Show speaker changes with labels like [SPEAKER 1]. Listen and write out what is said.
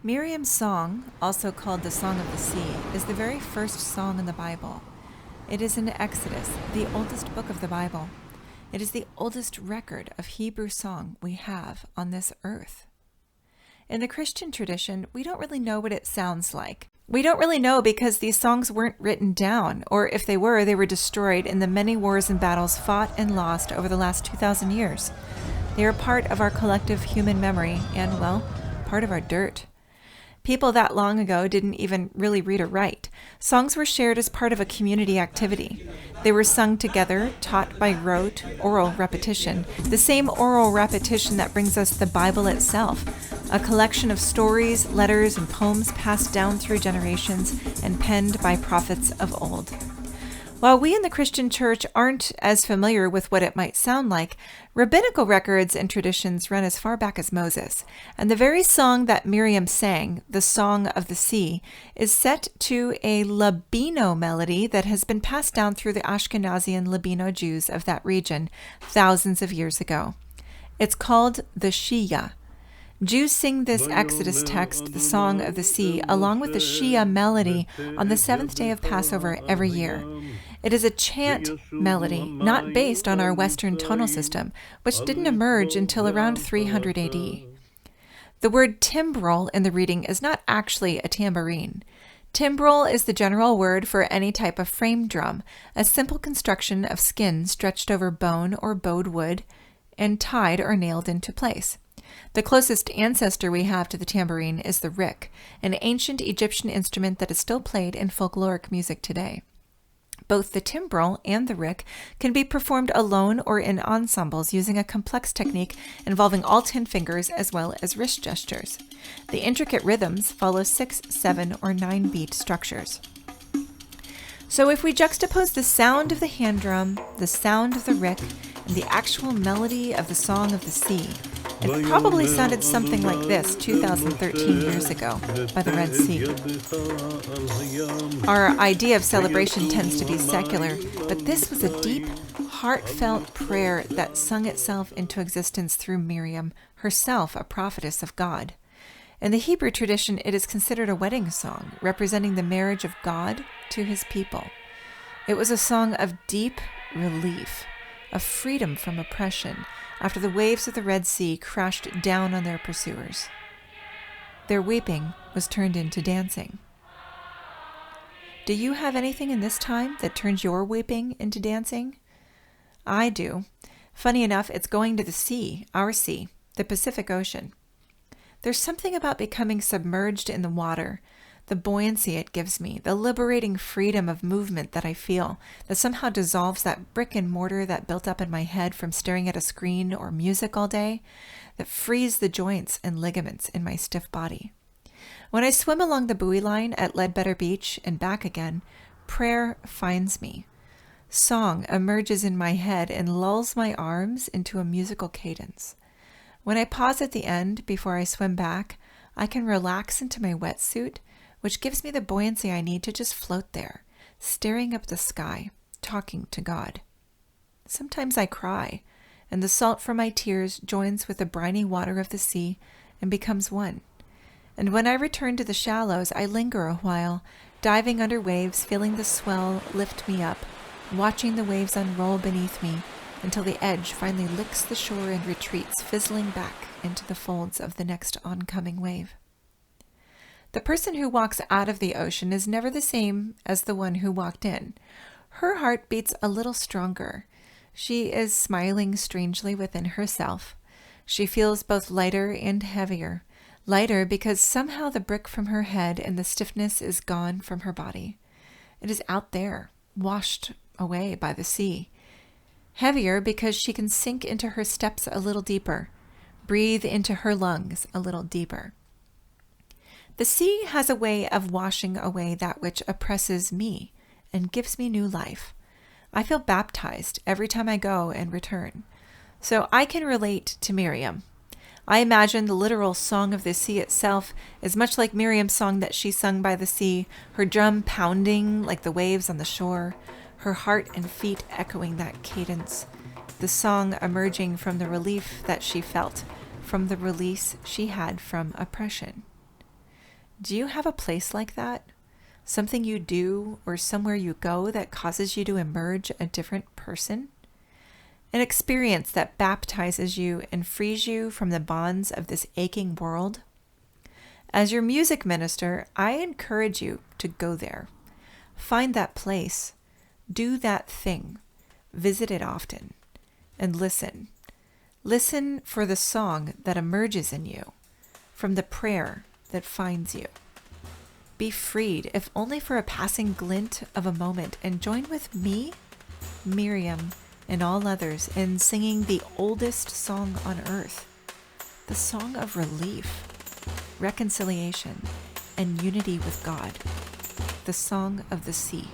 [SPEAKER 1] Miriam's song, also called the Song of the Sea, is the very first song in the Bible. It is in Exodus, the oldest book of the Bible. It is the oldest record of Hebrew song we have on this earth. In the Christian tradition, we don't really know what it sounds like. We don't really know because these songs weren't written down, or if they were destroyed in the many wars and battles fought and lost over the last 2,000 years. They are part of our collective human memory and, well, part of our dirt. People that long ago didn't even really read or write. Songs were shared as part of a community activity. They were sung together, taught by rote, oral repetition, the same oral repetition that brings us the Bible itself, a collection of stories, letters, and poems passed down through generations and penned by prophets of old. While we in the Christian church aren't as familiar with what it might sound like, rabbinical records and traditions run as far back as Moses, and the very song that Miriam sang, the Song of the Sea, is set to a Ladino melody that has been passed down through the Ashkenazi and Ladino Jews of that region thousands of years ago. It's called the Shia. Jews sing this Exodus text, the Song of the Sea, along with the Shia melody on the seventh day of Passover every year. It is a chant melody, not based on our Western tonal system, which didn't emerge until around 300 AD. The word timbrel in the reading is not actually a tambourine. Timbrel is the general word for any type of frame drum, a simple construction of skin stretched over bone or bowed wood and tied or nailed into place. The closest ancestor we have to the tambourine is the rick, an ancient Egyptian instrument that is still played in folkloric music today. Both the timbrel and the rick can be performed alone or in ensembles using a complex technique involving all 10 fingers as well as wrist gestures. The intricate rhythms follow 6, 7, or 9 beat structures. So if we juxtapose the sound of the hand drum, the sound of the rick, and the actual melody of the Song of the Sea, it probably sounded something like this 2013 years ago by the Red Sea. Our idea of celebration tends to be secular, but this was a deep, heartfelt prayer that sung itself into existence through Miriam, herself a prophetess of God. In the Hebrew tradition, it is considered a wedding song, representing the marriage of God to his people. It was a song of deep relief, of freedom from oppression, after the waves of the Red Sea crashed down on their pursuers. Their weeping was turned into dancing. Do you have anything in this time that turns your weeping into dancing? I do. Funny enough, it's going to the sea, our sea, the Pacific Ocean. There's something about becoming submerged in the water, the buoyancy it gives me, the liberating freedom of movement that I feel, that somehow dissolves that brick and mortar that built up in my head from staring at a screen or music all day, that frees the joints and ligaments in my stiff body. When I swim along the buoy line at Ledbetter Beach and back again, prayer finds me. Song emerges in my head and lulls my arms into a musical cadence. When I pause at the end before I swim back, I can relax into my wetsuit, which gives me the buoyancy I need to just float there, staring up the sky, talking to God. Sometimes I cry, and the salt from my tears joins with the briny water of the sea and becomes one. And when I return to the shallows, I linger a while, diving under waves, feeling the swell lift me up, watching the waves unroll beneath me, until the edge finally licks the shore and retreats, fizzling back into the folds of the next oncoming wave. The person who walks out of the ocean is never the same as the one who walked in. Her heart beats a little stronger. She is smiling strangely within herself. She feels both lighter and heavier. Lighter because somehow the brick from her head and the stiffness is gone from her body. It is out there, washed away by the sea. Heavier because she can sink into her steps a little deeper, breathe into her lungs a little deeper. The sea has a way of washing away that which oppresses me and gives me new life. I feel baptized every time I go and return. So I can relate to Miriam. I imagine the literal Song of the Sea itself is much like Miriam's song that she sung by the sea, her drum pounding like the waves on the shore, her heart and feet echoing that cadence, the song emerging from the relief that she felt, from the release she had from oppression. Do you have a place like that? Something you do or somewhere you go that causes you to emerge a different person? An experience that baptizes you and frees you from the bonds of this aching world? As your music minister, I encourage you to go there. Find that place. Do that thing. Visit it often. And listen. Listen for the song that emerges in you, from the prayer that finds you. Be freed, if only for a passing glint of a moment, and join with me, Miriam, and all others in singing the oldest song on earth, the song of relief, reconciliation, and unity with God, the song of the sea.